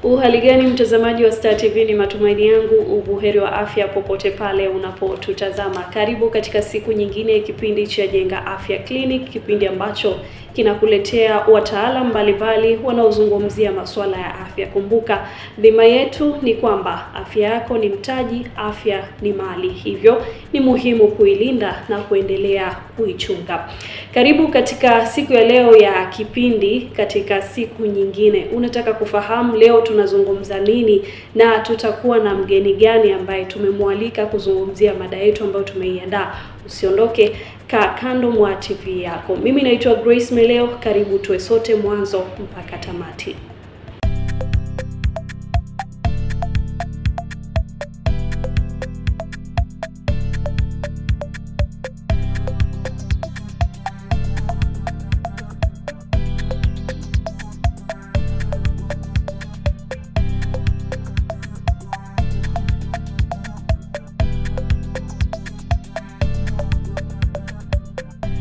Uhali gani mtazamaji wa Star TV, ni matumaini yangu ubuheri wa afya popote pale unapotutazama. Karibu katika siku nyingine ya kipindi cha Jenga Afya Clinic, kipindi ambacho kinakuletea wataalamu mbalimbali wanaozungumzia masuala ya afya. Kumbuka, dhima yetu ni kwamba afya yako ni mtaji, afya ni mali. Hivyo ni muhimu kuilinda na kuendelea kuichunga. Karibu katika siku ya leo ya kipindi. Katika siku nyingine, unataka kufahamu leo tunazungumza nini na tutakuwa na mgeni gani ambaye tumemwalika kuzungumzia mada yetu ambayo tumeiandaa. Usiondoke, kaa kando mwa TV yako. Mimi naitwa Grace Meleo, karibu tuwe sote mwanzo mpaka tamati.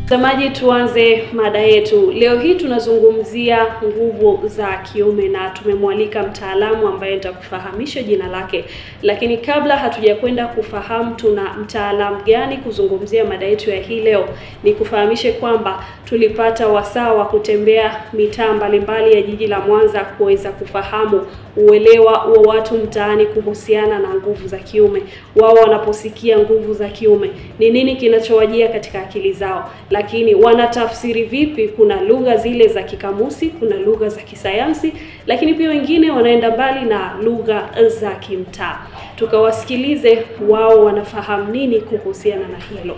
Mtazamaji, tuanze mada yetu. Leo hii tunazungumzia nguvu za kiume na tumemwalika mtaalamu ambaye nitakufahamisha jina lake. Lakini kabla hatujakwenda kufahamu tuna mtaalamu gani kuzungumzia mada yetu ya hii leo, ni kufahamishe kwamba tulipata wasaa wa kutembea mitaa mbalimbali ya jiji la Mwanza kuweza kufahamu uelewa wa watu mtaani kuhusiana na nguvu za kiume. Wao wanaposikia nguvu za kiume, ni nini kinachowajia katika akili zao? Lakini wanatafsiri vipi? Kuna lugha zile za kikamusi, kuna lugha za kisayansi, lakini pia wengine wanaenda mbali na lugha za kimtaa. Tukawasikilize wao wanafahamu nini kuhusiana na hilo.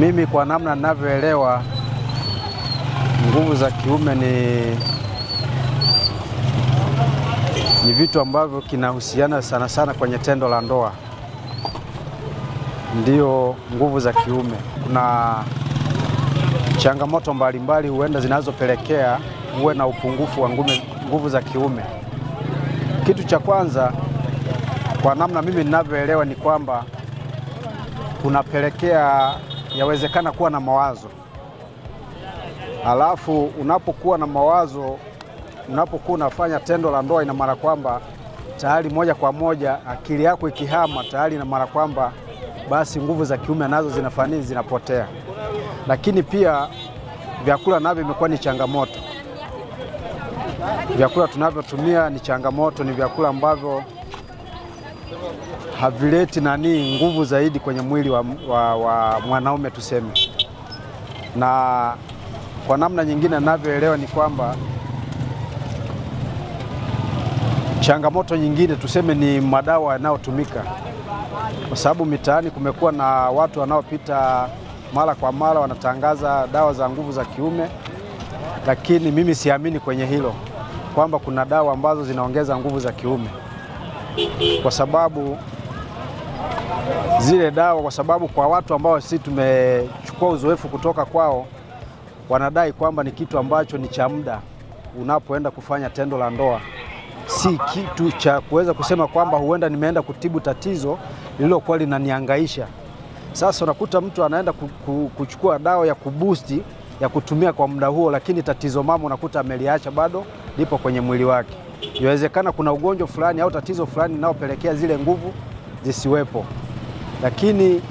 Mimi kwa namna ninavyoelewa, nguvu za kiume ni vitu ambavyo kinahusiana sana sana kwenye tendo la ndoa. Ndio nguvu za kiume. Kuna changamoto mbalimbali huenda zinazopelekea uwe na upungufu wa nguvu za kiume. Kitu cha kwanza, kwa namna mimi ninavyoelewa, ni kwamba kunapelekea yawezekana kuwa na mawazo. Alafu unapokuwa na mawazo, unapokuwa unafanya tendo la ndoa, ina maana kwamba tayari moja kwa moja akili yako ikihama, tayari ina maana kwamba basi nguvu za kiume nazo zinapotea. Lakini pia vyakula navyo imekuwa ni changamoto. Vyakula tunavyotumia ni changamoto, ni vyakula ambavyo havileti nguvu zaidi kwenye mwili wa mwanaume tuseme. Na kwa namna nyingine ninavyoelewa ni kwamba changamoto nyingine tuseme ni madawa yanayotumika. Kwa sababu mitaani kumekuwa na watu wanaopita mara kwa mara wanatangaza dawa za nguvu za kiume, lakini mimi siamini kwenye hilo kwamba kuna dawa ambazo zinaongeza nguvu za kiume. Kwa sababu zile dawa, kwa sababu kwa watu ambao sisi tumechukua uzoefu kutoka kwao, wanadai kwamba ni kitu ambacho ni cha muda unapoenda kufanya tendo la ndoa. Si kitu cha kuweza kusema kwamba huenda nimeenda kutibu tatizo lililokuwa linanihangaisha. Sasa unakuta mtu anaenda kuchukua dawa ya kuboosti ya kutumia kwa muda huo, lakini tatizo mama unakuta ameliacha bado lipo kwenye mwili wake. Inawezekana kuna ugonjwa fulani au tatizo fulani linalopelekea zile nguvu zisiwepo. Lakini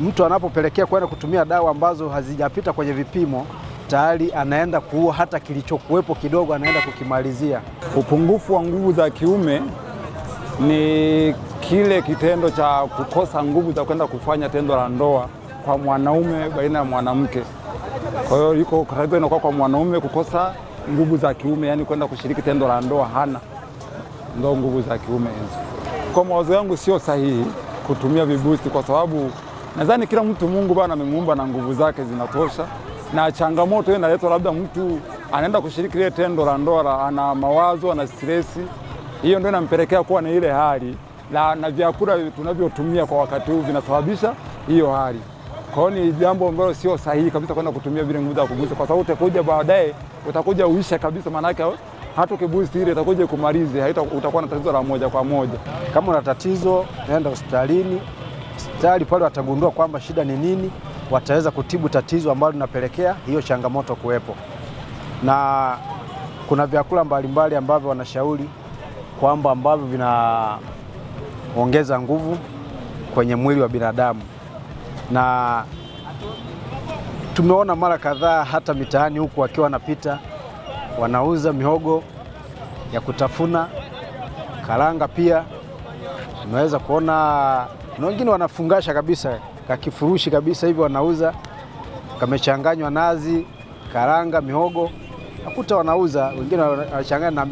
mtu anapopelekea kwenda kutumia dawa ambazo hazijapita kwenye vipimo, tayari anaenda kuua hata kilichokuwepo kidogo, anaenda kukimalizia. Upungufu wa nguvu za kiume ni kile kitendo cha kukosa nguvu za kwenda kufanya tendo la ndoa kwa mwanaume baina ya mwanamke. Kwa hiyo iko karibu inakuwa kwa mwanaume kukosa nguvu za kiume, yani kwenda kushiriki tendo la ndoa hana, ndio nguvu za kiume hizo. Kwa mawazo yangu sio sahihi kutumia vibusti, kwa sababu nadhani kila mtu Mungu bana amemuumba na nguvu zake zinatosha, na changamoto inaletwa labda mtu anaenda kushiriki ile tendo la ndoa ana mawazo, ana stress, hiyo ndio inampelekea kuwa na ile hali na vyakula tunavyotumia kwa wakati huu vinasababisha hiyo hali. Kwa hiyo ni jambo ambalo sio sahihi kabisa kwenda kutumia vile nguvu za kugusa, kwa sababu utakuja baadaye utakuja uisha kabisa, maana yake hata ukiboost ile itakuja kumalize, utakuwa na tatizo la moja kwa moja. Kama una tatizo, nenda hospitalini. Hospitali pale watagundua kwamba shida ni nini, wataweza kutibu tatizo ambalo linapelekea hiyo changamoto kuwepo. Na kuna vyakula mbalimbali ambavyo wanashauri kwamba ambavyo vinaongeza nguvu kwenye mwili wa binadamu. Na tumeona mara kadhaa hata mitaani huku wakiwa wanapita wanauza mihogo ya kutafuna, karanga pia. Unaweza kuona na wengine wanafungasha kabisa kakifurushi kabisa hivi wanauza, kamechanganywa nazi, karanga, mihogo. Nakuta wanauza, wengine wanachanganya na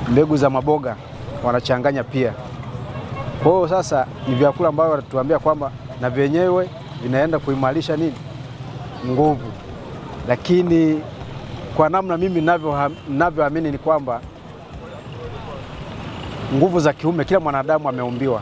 mbegu za maboga wanachanganya pia. Kwa hiyo sasa ni vyakula ambavyo wanatuambia kwamba na vyenyewe vinaenda kuimarisha nini? Nguvu. Lakini kwa namna mimi ninavyoamini ni kwamba nguvu za kiume kila mwanadamu ameumbiwa.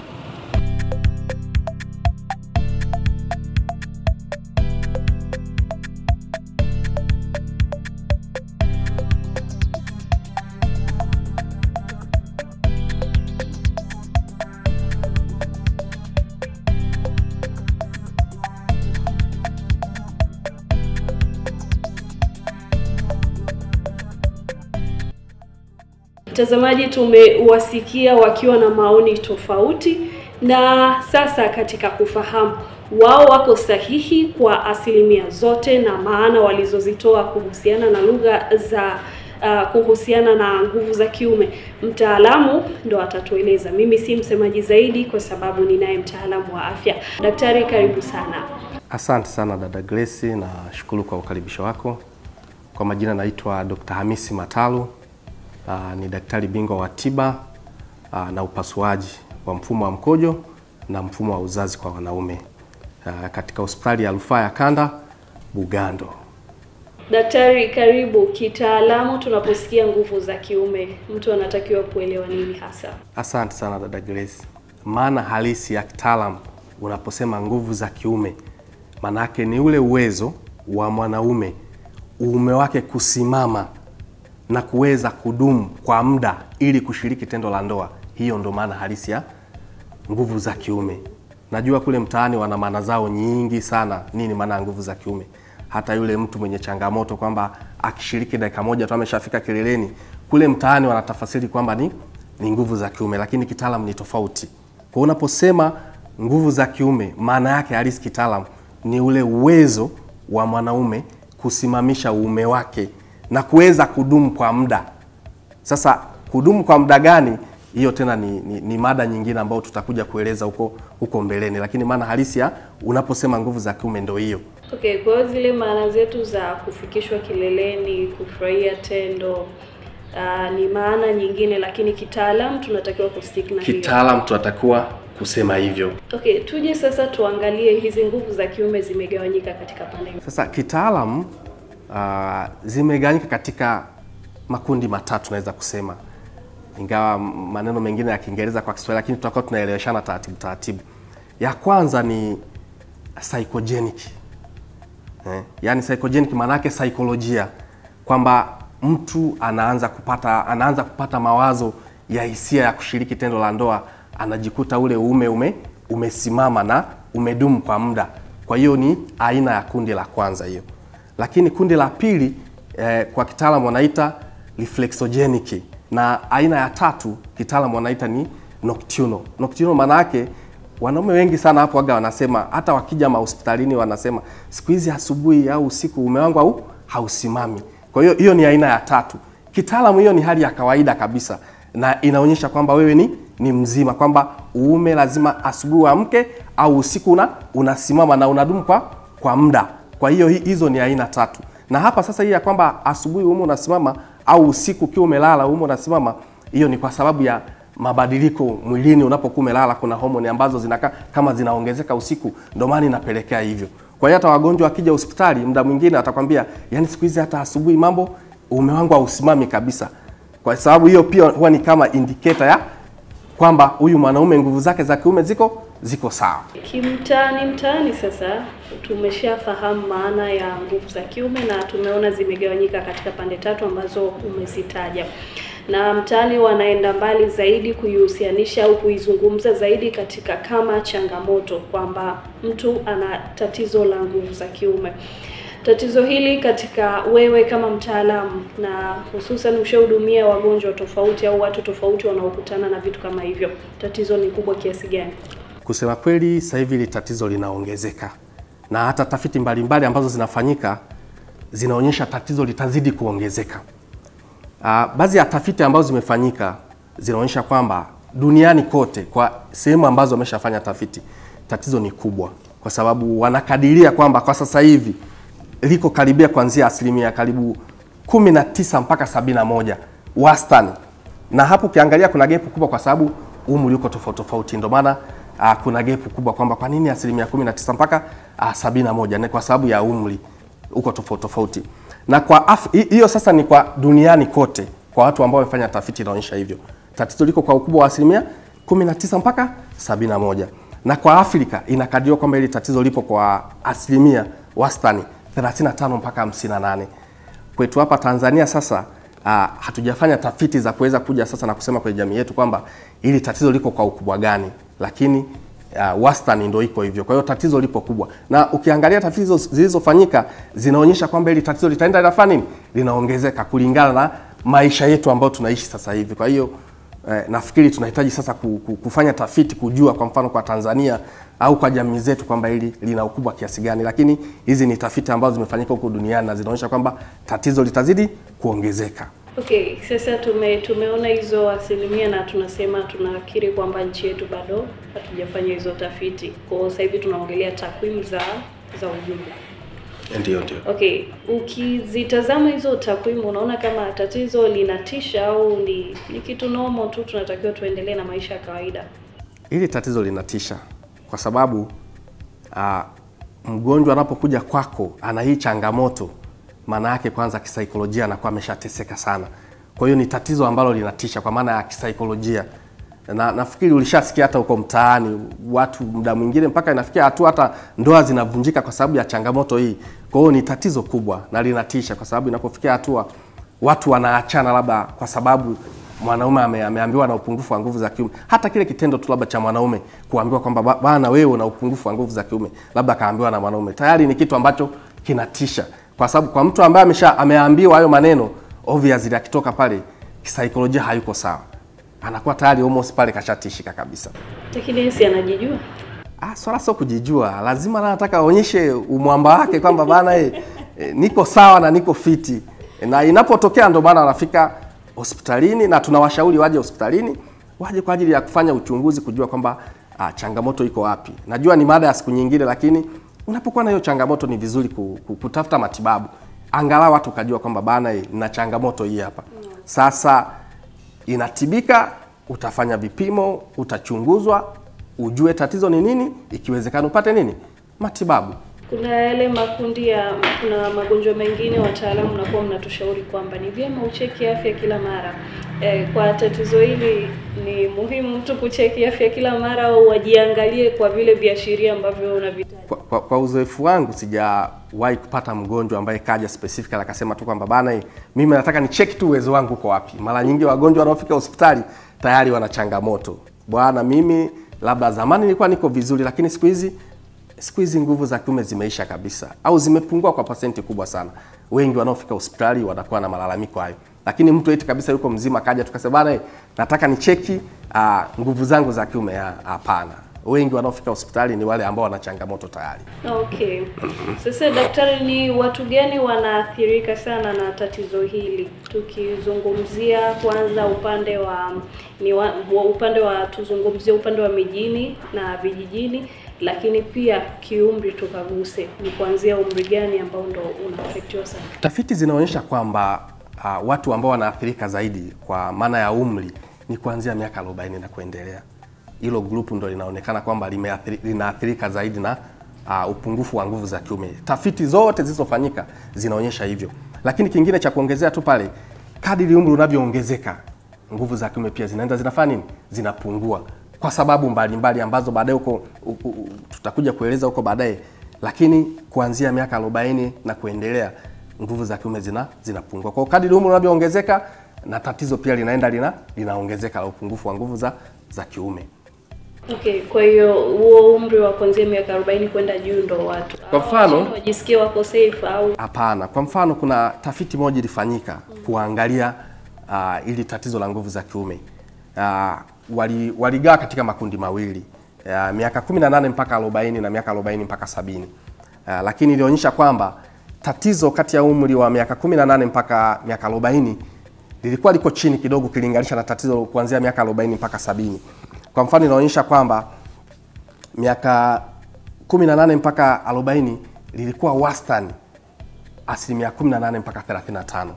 Mtazamaji, tumewasikia wakiwa na maoni tofauti, na sasa katika kufahamu wao wako sahihi kwa asilimia zote na maana walizozitoa kuhusiana na lugha za kuhusiana na nguvu za kiume, mtaalamu ndo atatueleza. Mimi si msemaji zaidi kwa sababu ninaye mtaalamu wa afya. Daktari, karibu sana. Asante sana dada Grace, na shukuru kwa ukaribisho wako. Kwa majina naitwa Dr. Hamisi Matalu. Ni daktari bingwa wa tiba na upasuaji wa mfumo wa mkojo na mfumo wa uzazi kwa wanaume katika hospitali ya Rufaa ya Kanda Bugando. Daktari, karibu. Kitaalamu tunaposikia nguvu za kiume, mtu anatakiwa kuelewa nini hasa? Asante sana dada Grace. Maana halisi ya kitaalamu unaposema nguvu za kiume, manake ni ule uwezo wa mwanaume uume wake kusimama na kuweza kudumu kwa muda ili kushiriki tendo la ndoa. Hiyo ndo maana halisi ya nguvu za kiume. Najua kule mtaani wana maana zao nyingi sana nini maana nguvu za kiume. Hata yule mtu mwenye changamoto kwamba akishiriki dakika moja tu ameshafika kileleni, kule mtaani wanatafasiri kwamba ni nguvu za kiume, lakini kitaalamu ni tofauti. Kwa unaposema nguvu za kiume, maana yake halisi kitaalamu ni ule uwezo wa mwanaume kusimamisha uume wake na kuweza kudumu kwa muda. Sasa kudumu kwa muda gani, hiyo tena ni mada nyingine ambayo tutakuja kueleza huko mbeleni, lakini maana halisi ya unaposema nguvu za kiume ndio hiyo. Okay, kwa zile maana zetu za kufikishwa kileleni, kufurahia tendo, ni maana nyingine, lakini kitaalamu tunatakiwa kustick na hiyo. Kitaalamu tunatakiwa kusema hivyo. Okay, tuje sasa tuangalie hizi nguvu za kiume zimegawanyika katika pande. Sasa kitaalamu zimegawanyika katika makundi matatu naweza kusema. Ingawa maneno mengine ya Kiingereza kwa Kiswahili, lakini tutakuwa tunaeleweshana taratibu. Ya kwanza ni psychogenic. Yaani psychogenic maana yake saikolojia, kwamba mtu anaanza kupata mawazo ya hisia ya kushiriki tendo la ndoa, anajikuta ule uume umesimama na umedumu kwa muda. Kwa hiyo ni aina ya kundi la kwanza hiyo. Lakini kundi la pili kwa kitaalamu wanaita reflexogenic, na aina ya tatu kitaalamu wanaita ni nocturnal. Nocturnal maana yake wanaume wengi sana hapo waga wanasema, hata wakija hospitalini wanasema siku hizi asubuhi au usiku uume wangu hausimami. Kwa hiyo hiyo ni aina ya tatu. Kitaalamu hiyo ni hali ya kawaida kabisa, na inaonyesha kwamba wewe ni mzima, kwamba uume lazima asubuhi uamke au usiku unasimama na unadumu kwa muda. Kwa hiyo hizo ni aina tatu. Na hapa sasa hii ya kwamba asubuhi uume unasimama au usiku ukiwa umelala uume unasimama, hiyo ni kwa sababu ya mabadiliko mwilini. Unapokuwa umelala kuna homoni ambazo zinakaa kama zinaongezeka usiku, ndio maana inapelekea hivyo. Kwa hiyo hata wagonjwa wakija hospitali muda mwingine atakwambia, yani siku hizi hata asubuhi uume wangu hausimami kabisa. Kwa sababu hiyo pia huwa ni kama indicator kwamba huyu mwanaume nguvu zake za kiume ziko sawa. Mtaani sasa tumeshafahamu maana ya nguvu za kiume na tumeona zimegawanyika katika pande tatu ambazo umezitaja. Na mtaani wanaenda mbali zaidi kuihusianisha au kuizungumza zaidi katika kama changamoto kwamba mtu ana tatizo la nguvu za kiume. Tatizo hili katika wewe kama mtaalamu, na hususan ushahudumia wagonjwa tofauti au watu tofauti wanaokutana na vitu kama hivyo, tatizo ni kubwa kiasi gani? Kusema kweli, sasa hivi hili tatizo linaongezeka, na hata tafiti mbalimbali ambazo zinafanyika zinaonyesha tatizo litazidi kuongezeka. Baadhi ya tafiti ambazo zimefanyika zinaonyesha kwamba duniani kote, kwa sehemu ambazo wameshafanya tafiti, tatizo ni kubwa, kwa sababu wanakadiria kwamba kwa sasa hivi liko karibia kuanzia asilimia karibu 19 mpaka 71 wastani. Na hapo ukiangalia kuna gap kubwa kwa sababu umri uko tofauti. Ndio maana kuna gap kubwa kwamba kwa nini asilimia 19 mpaka 71, ni kwa sababu ya umri uko tofauti. Na kwa hiyo sasa ni kwa duniani kote, kwa watu ambao wamefanya tafiti inaonyesha hivyo. Tatizo liko kwa ukubwa wa asilimia 19 mpaka 71. Na kwa Afrika inakadiriwa kwamba hili tatizo lipo kwa asilimia wastani 35 mpaka 58. Kwetu hapa Tanzania sasa hatujafanya tafiti za kuweza kuja sasa na kusema kwa jamii yetu kwamba hili tatizo liko kwa ukubwa gani, lakini wastani ndio iko hivyo. Kwa hiyo tatizo lipo kubwa. Na ukiangalia tafiti zilizofanyika zinaonyesha kwamba hili tatizo litaenda linafanya nini? Linaongezeka kulingana na maisha yetu ambayo tunaishi sasa hivi. Kwa hiyo nafikiri tunahitaji sasa kufanya tafiti kujua kwa mfano kwa Tanzania au kwa jamii zetu kwamba hili lina ukubwa kiasi gani, lakini hizi ni tafiti ambazo zimefanyika huko duniani na zinaonyesha kwamba tatizo litazidi kuongezeka. Okay, sasa tumeona hizo asilimia na tunasema tunakiri kwamba nchi yetu bado hatujafanya hizo tafiti. Kwa sasa hivi tunaongelea takwimu za ujumla. Ndio. Okay, ukizitazama hizo takwimu unaona kama tatizo linatisha au ni kitu normal tu tunatakiwa tuendelee na maisha ya kawaida? Hili tatizo linatisha kwa sababu mgonjwa anapokuja kwako ana hii changamoto, maana yake kwanza kisaikolojia anakuwa ameshateseka sana. Kwa hiyo ni tatizo ambalo linatisha kwa maana ya kisaikolojia. Na nafikiri ulishasikia hata huko mtaani watu muda mwingine mpaka inafikia hatua hata ndoa zinavunjika kwa sababu ya changamoto hii. Kwa hiyo ni tatizo kubwa na linatisha kwa sababu inapofikia hatua watu wanaachana labda kwa sababu mwanaume ameambiwa na upungufu wa nguvu za kiume. Hata kile kitendo tu labda cha mwanaume kuambiwa kwamba bwana wewe una upungufu wa nguvu za kiume, labda kaambiwa na mwanaume, tayari ni kitu ambacho kinatisha. Kwa sababu kwa mtu ambaye ameambiwa hayo maneno, obviously akitoka pale kisaikolojia hayuko sawa. Anakuwa tayari almost pale kashatishika kabisa. Lakini yeye anajijua? Swala sio kujijua, lazima anataka aonyeshe umwamba wake kwamba bana niko sawa na niko fiti. Na inapotokea ndio maana anafika hospitalini, na tunawashauri waje hospitalini, waje kwa ajili ya kufanya uchunguzi kujua kwamba changamoto iko wapi. Najua ni mada ya siku nyingine, lakini unapokuwa na hiyo changamoto ni vizuri kutafuta matibabu. Angalau watu kujua kwamba bana nina changamoto hii hapa. Sasa inatibika, utafanya vipimo, utachunguzwa, ujue tatizo ni nini, ikiwezekana upate nini? Matibabu. Kuna yale makundi ya kuna magonjwa mengine wataalamu mnakuwa mnatushauri kwamba ni vyema ucheki afya kila mara. Kwa tatizo hili ni muhimu mtu kucheki afya kila mara au wajiangalie kwa vile viashiria ambavyo unavitaja? Kwa uzoefu wangu sijawahi kupata mgonjwa ambaye kaja specifically akasema tu kwamba bana mimi nataka ni check tu uwezo wangu uko wapi. Mara nyingi wagonjwa wanaofika hospitali tayari wana changamoto. Bwana mimi labda zamani nilikuwa niko vizuri, lakini siku hizi nguvu za kiume zimeisha kabisa au zimepungua kwa pasenti kubwa sana. Wengi wanaofika hospitali wanakuwa na malalamiko hayo. Lakini mtu eti kabisa yuko mzima kaja tukasema bana nataka ni cheki nguvu zangu za kiume, hapana. Wengi wanaofika hospitali ni wale ambao wana changamoto tayari. Okay. Sasa daktari, ni watu gani wanaathirika sana na tatizo hili? Tukizungumzia kwanza tuzungumzie upande wa mijini na vijijini, lakini pia kiumri tukaguse. Ni kuanzia umri gani ambao ndo unaafektiwa sana? Tafiti zinaonyesha kwamba watu ambao wanaathirika zaidi kwa maana ya umri ni kuanzia miaka 40 na kuendelea. Hilo grupu ndo linaonekana kwamba linaathirika zaidi na upungufu wa nguvu za kiume. Tafiti zote zilizofanyika zinaonyesha hivyo. Lakini kingine cha kuongezea tu pale, kadiri umri unavyoongezeka nguvu za kiume pia zinaenda zinafanya nini? Zinapungua kwa sababu mbalimbali ambazo baadaye huko tutakuja kueleza huko baadaye, lakini kuanzia miaka 40 na kuendelea nguvu za kiume zinapungua. Kwa kadri umri unavyoongezeka na tatizo pia linaongezeka la upungufu wa nguvu za kiume. Okay, kwa hiyo huo umri wa kuanzia miaka 40 kwenda juu ndo watu kwa mfano wajisikie wako safe au hapana. Kwa mfano kuna tafiti moja ilifanyika kuangalia ili tatizo la nguvu za kiume. Waligawa katika makundi mawili, miaka 18 mpaka 40 na miaka 40 mpaka 70. Lakini ilionyesha kwamba tatizo kati ya umri wa miaka 18 mpaka miaka 40 lilikuwa liko chini kidogo kilinganisha na tatizo kuanzia miaka 40 mpaka 70. Kwa mfano inaonyesha kwamba miaka 18 mpaka 40 lilikuwa wastani 18% mpaka 35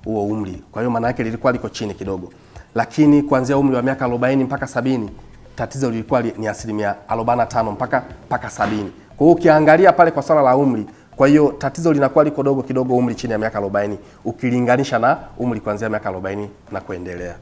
huo umri. Kwa hiyo maana yake lilikuwa liko chini kidogo. Lakini kuanzia umri wa miaka 40 mpaka 70 tatizo lilikuwa ni 45% mpaka 70. Kwa hiyo ukiangalia pale kwa swala la umri, kwa hiyo tatizo linakuwa liko dogo kidogo umri chini ya miaka 40 ukilinganisha na umri kuanzia miaka 40 na kuendelea.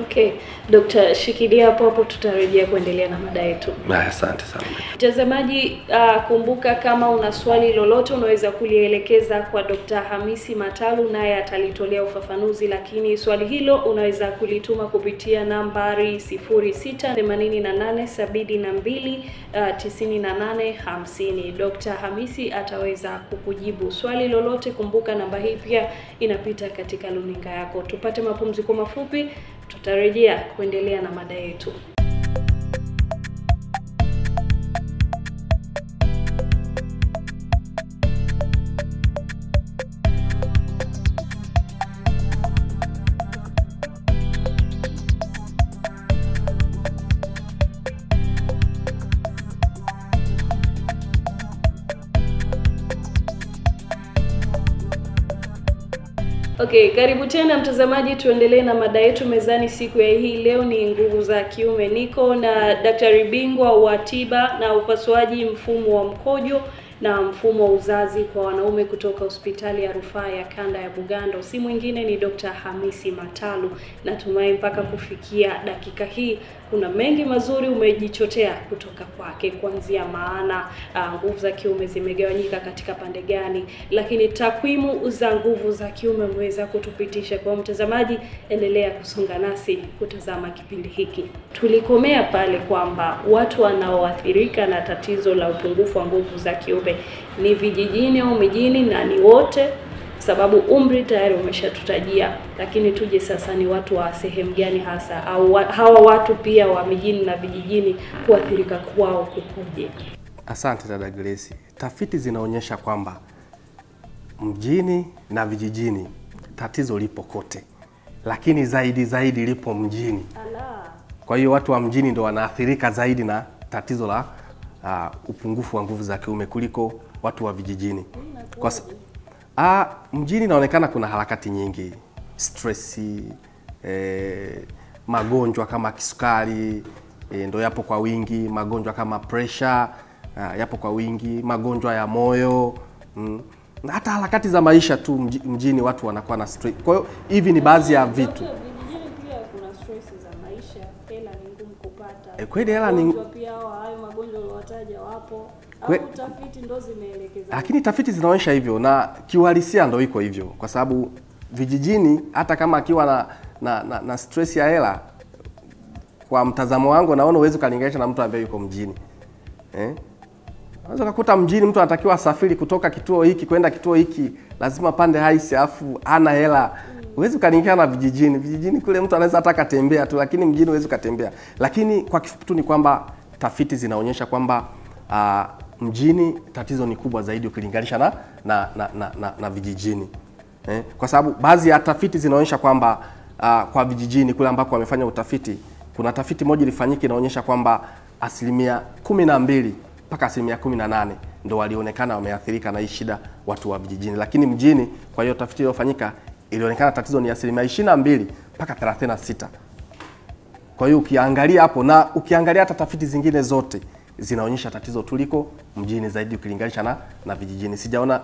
Okay, Dr. shikilia hapo tutarejea kuendelea na mada yetu. Asante sana. Mtazamaji, kumbuka kama una swali lolote unaweza kulielekeza kwa Dr. Hamisi Matalu naye atalitolea ufafanuzi, lakini swali hilo unaweza kulituma kupitia nambari 0688729850. Dr. Hamisi ataweza kukujibu swali lolote. Kumbuka namba hii pia inapita katika luninga yako. Tupate mapumziko mafupi, tutarejea kuendelea na mada yetu. Okay, karibu tena mtazamaji, tuendelee na mada yetu mezani siku ya hii. Leo ni nguvu za kiume. Niko na daktari bingwa wa tiba na upasuaji mfumo wa mkojo na mfumo wa uzazi kwa wanaume kutoka hospitali ya rufaa ya kanda ya Bugando. Si mwingine ni Dr. Hamisi Matalu. Natumai mpaka kufikia dakika hii kuna mengi mazuri umejichotea kutoka kwake, kuanzia maana nguvu za kiume zimegawanyika katika pande gani, lakini takwimu za nguvu za kiume umeweza kutupitisha. Kwa mtazamaji, endelea kusonga nasi kutazama kipindi hiki. Tulikomea pale kwamba watu wanaoathirika na tatizo la upungufu wa nguvu za kiume ni vijijini au mijini, na ni wote, sababu umri tayari umeshatutajia. Lakini tuje sasa, ni watu wa sehemu gani hasa, au hawa watu pia wa mijini na vijijini kuathirika kwao kukoje? Asante dada Grace. Tafiti zinaonyesha kwamba mjini na vijijini tatizo lipo kote, lakini zaidi lipo mjini. Kwa hiyo watu wa mjini ndio wanaathirika zaidi na tatizo la upungufu wa nguvu za kiume kuliko watu wa vijijini. Mjini inaonekana kuna harakati nyingi, stressi, magonjwa kama kisukari ndio yapo kwa wingi, magonjwa kama pressure yapo kwa wingi, magonjwa ya moyo, na hata harakati za maisha tu mjini watu wanakuwa na stress. Kwa hiyo hivi ni baadhi ya vitu. Vijijini pia kuna stress za maisha, hela ni ngumu kupata. Kweli hela ni pia hayo magonjwa uliowataja wapo. Au tafiti ndo zimeelekeza. Lakini tafiti zinaonyesha hivyo na kiuhalisia ndio iko hivyo, kwa sababu vijijini hata kama akiwa na stress ya hela, kwa mtazamo wangu naona uwezo kalinganisha na mtu ambaye yuko mjini. Unaweza kukuta mjini mtu anatakiwa asafiri kutoka kituo hiki kwenda kituo hiki, lazima pande haisi afu ana hela. Uwezo kalinganisha na vijijini. Vijijini kule mtu anaweza hata katembea tu, lakini mjini uwezo katembea. Lakini kwa kifupi tu ni kwamba tafiti zinaonyesha kwamba mjini tatizo ni kubwa zaidi ukilinganisha na vijijini. Kwa sababu baadhi ya tafiti zinaonyesha kwamba kwa vijijini kule ambako wamefanya utafiti, kuna tafiti moja ilifanyika inaonyesha kwamba 12% mpaka 18% ndio walionekana wameathirika na hii shida watu wa vijijini. Lakini mjini, kwa hiyo tafiti iliyofanyika ilionekana tatizo ni 22% mpaka 36%. Kwa hiyo ukiangalia hapo na ukiangalia hata tafiti zingine zote zinaonyesha tatizo tuliko mjini zaidi ukilinganisha na vijijini. Sijaona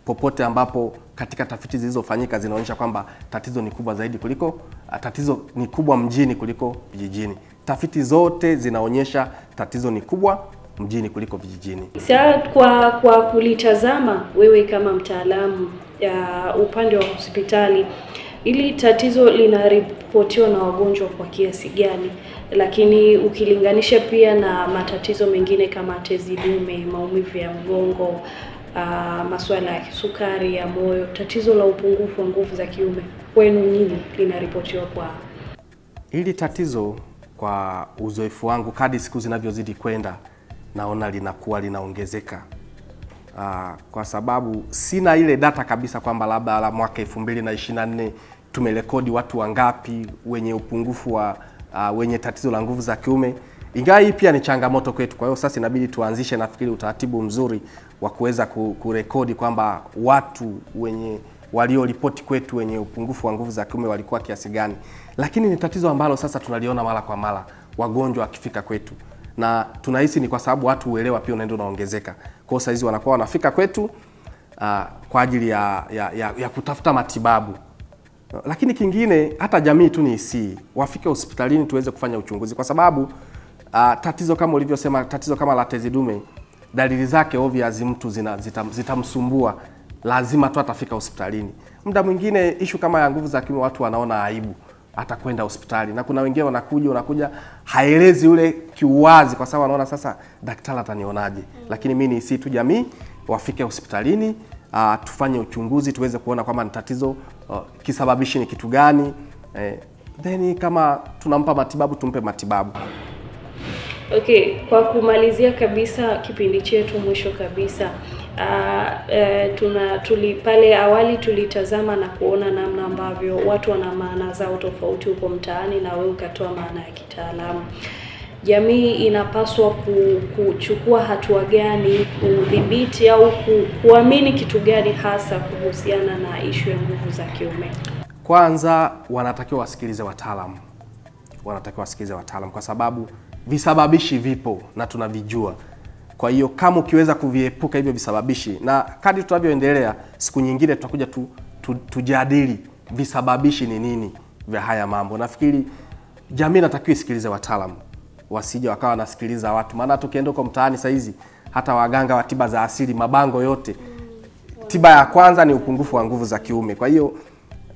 popote ambapo katika tafiti zilizofanyika zinaonyesha kwamba tatizo ni kubwa zaidi kuliko tatizo ni kubwa mjini kuliko vijijini. Tafiti zote zinaonyesha tatizo ni kubwa mjini kuliko vijijini. Sasa kwa kulitazama wewe kama mtaalamu upande wa hospitali, ili tatizo linaripotiwa na wagonjwa kwa kiasi gani, lakini ukilinganisha pia na matatizo mengine kama tezi dume, maumivu ya mgongo, masuala ya kisukari, ya moyo, tatizo la upungufu wa nguvu za kiume, kwenu nyinyi linaripotiwa kwa? Hili tatizo kwa uzoefu wangu kadri siku zinavyozidi kwenda naona linakuwa linaongezeka. Kwa sababu sina ile data kabisa kwamba labda la mwaka 2024 tumerekodi watu wangapi wenye upungufu wa wenye tatizo la nguvu za kiume. Ingawa hii pia ni changamoto kwetu. Kwa hiyo sasa inabidi tuanzishe nafikiri utaratibu mzuri wa kuweza kurekodi kwamba watu wenye walioripoti kwetu wenye upungufu wa nguvu za kiume walikuwa kiasi gani. Lakini ni tatizo ambalo sasa tunaliona mara kwa mara wagonjwa wakifika kwetu. Na tunahisi ni kwa sababu watu uelewa pia unaenda unaongezeka. Kwa hiyo hizi wanakuwa wanafika kwetu kwa ajili ya kutafuta matibabu. Lakini kingine hata jamii tu ni wafike hospitalini tuweze kufanya uchunguzi, kwa sababu tatizo kama ulivyosema, tatizo kama la tezi dume, dalili zake obvious mtu zitamsumbua, lazima tu atafika hospitalini. Muda mwingine issue kama ya nguvu za kiume watu wanaona aibu hata kwenda hospitali, na kuna wengine wanakuja haelezi ule kiuwazi kwa sababu anaona sasa daktari atanionaje. Lakini mimi ni tu jamii wafike hospitalini, tufanye uchunguzi tuweze kuona kwamba ni tatizo kisababishi ni kitu gani, then kama tunampa matibabu tumpe matibabu. Okay, kwa kumalizia kabisa kipindi chetu, mwisho kabisa, pale awali tulitazama na kuona namna ambavyo watu wana maana zao tofauti huko mtaani, na wewe ukatoa maana ya kitaalamu. Jamii inapaswa kuchukua hatua gani kudhibiti au kuamini kitu gani hasa kuhusiana na issue ya nguvu za kiume? Kwanza wanatakiwa wasikilize wataalamu. Kwa sababu visababishi vipo na tunavijua. Kwa hiyo kama ukiweza kuviepuka hivyo visababishi, na kadri tunavyoendelea siku nyingine tutakuja tujadili visababishi ni nini vya haya mambo. Nafikiri jamii inatakiwa isikilize wataalamu, wasije wakawa wanasikiliza watu. Maana tukienda huko mtaani saa hizi hata waganga wa tiba za asili mabango yote, tiba ya kwanza ni upungufu wa nguvu za kiume. Kwa hiyo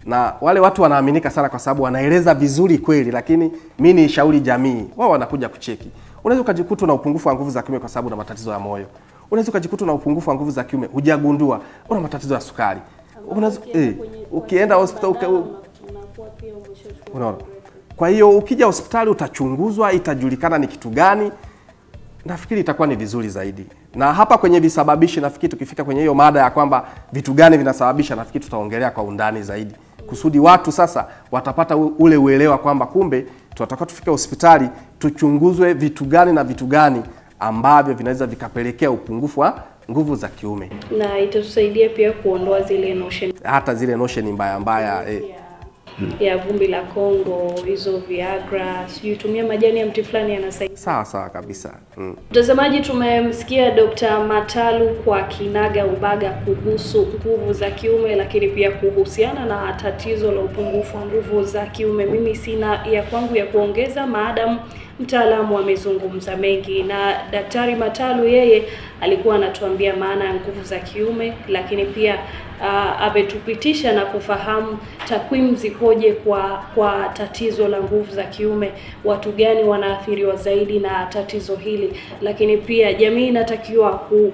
na wale watu wanaaminika sana kwa sababu wanaeleza vizuri kweli, lakini mimi ni shauri jamii wao wanakuja kucheki. Unaweza ukajikuta na upungufu wa nguvu za kiume kwa sababu una matatizo ya moyo. Unaweza ukajikuta na upungufu wa nguvu za kiume hujagundua una matatizo ya sukari. Unaweza ukienda hospitali unaona. Kwa hiyo ukija hospitali utachunguzwa, itajulikana ni kitu gani. Nafikiri itakuwa ni vizuri zaidi. Na hapa kwenye visababishi nafikiri tukifika kwenye hiyo mada ya kwamba vitu gani vinasababisha, nafikiri tutaongelea kwa undani zaidi. Kusudi watu sasa watapata ule uelewa kwamba kumbe tunatakiwa tufike hospitali tuchunguzwe vitu gani na vitu gani ambavyo vinaweza vikapelekea upungufu wa nguvu za kiume. Na itatusaidia pia kuondoa zile notion, hata zile notion mbaya ya vumbi la Kongo, hizo Viagra, sijui tumia majani ya mti fulani yanasaidia. Sawa kabisa. Mtazamaji, tumemsikia Dr. Matalu kwa kinaga ubaga kuhusu nguvu za kiume, lakini pia kuhusiana na tatizo la upungufu wa nguvu za kiume. Mimi sina ya kwangu ya kuongeza, maadamu mtaalamu amezungumza mengi, na Daktari Matalu yeye alikuwa anatuambia maana ya nguvu za kiume, lakini pia ametupitisha na kufahamu takwimu zikoje kwa tatizo la nguvu za kiume, watu gani wanaathiriwa zaidi na tatizo hili, lakini pia jamii inatakiwa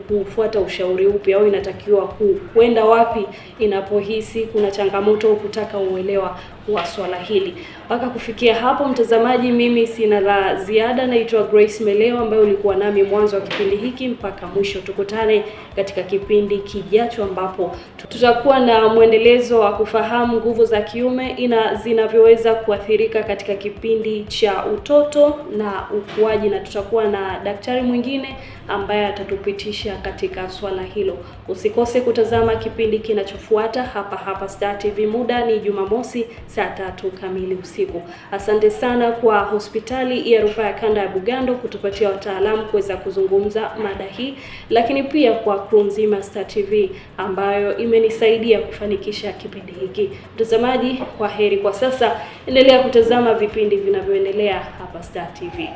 kufuata ushauri upi au inatakiwa kwenda wapi inapohisi kuna changamoto au kutaka uelewa wa swala hili. Mpaka kufikia hapo, mtazamaji, mimi sina la ziada. Naitwa Grace Meleo ambaye ulikuwa nami mwanzo wa kipindi hiki mpaka mwisho. Tukutane katika kipindi kijacho ambapo tutakuwa na mwendelezo wa kufahamu nguvu za kiume zinavyoweza kuathirika katika kipindi cha utoto na ukuaji, na tutakuwa na daktari mwingine ambaye atatupitisha katika swala hilo. Usikose kutazama kipindi kinachofuata hapa Star TV. Muda ni Jumamosi saa 3 kamili usiku. Asante sana kwa hospitali ya rufaa ya kanda ya Bugando kutupatia wataalamu kuweza kuzungumza mada hii, lakini pia kwa crew nzima Star TV ambayo imenisaidia kufanikisha kipindi hiki. Mtazamaji, kwa heri kwa sasa. Endelea kutazama vipindi vinavyoendelea hapa Star TV.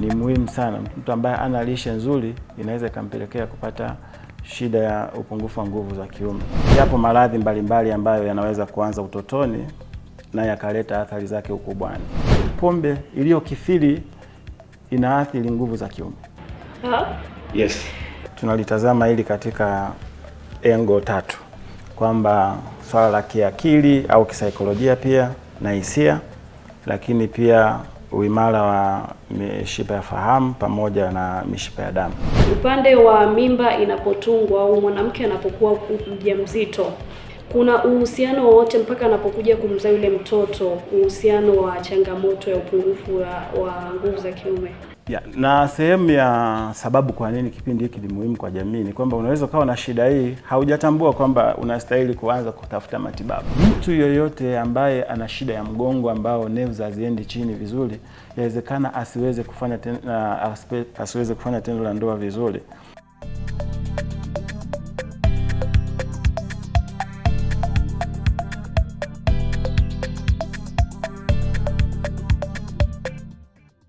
Ni muhimu sana. Mtu ambaye ana lishe nzuri inaweza ikampelekea kupata shida ya upungufu wa nguvu za kiume. Yapo maradhi mbalimbali ambayo yanaweza kuanza utotoni na yakaleta athari zake ukubwani. Pombe iliyokithiri inaathiri nguvu za kiume. Yes. Tunalitazama hili katika engo 3, kwamba swala la kiakili au kisaikolojia pia na hisia, lakini pia uimara wa mishipa ya fahamu pamoja na mishipa ya damu. Upande wa mimba inapotungwa au mwanamke anapokuwa mjamzito, kuna uhusiano wowote mpaka anapokuja kumzaa yule mtoto, uhusiano wa changamoto ya upungufu wa nguvu za kiume? Na sehemu ya sababu kwa nini kipindi hiki ni muhimu kwa jamii ni kwamba unaweza ukawa na shida hii, haujatambua kwamba unastahili kuanza kutafuta matibabu. Mtu yoyote ambaye ana shida ya mgongo ambao nerves haziendi chini vizuri, yawezekana asiweze kufanya tendo la ndoa vizuri.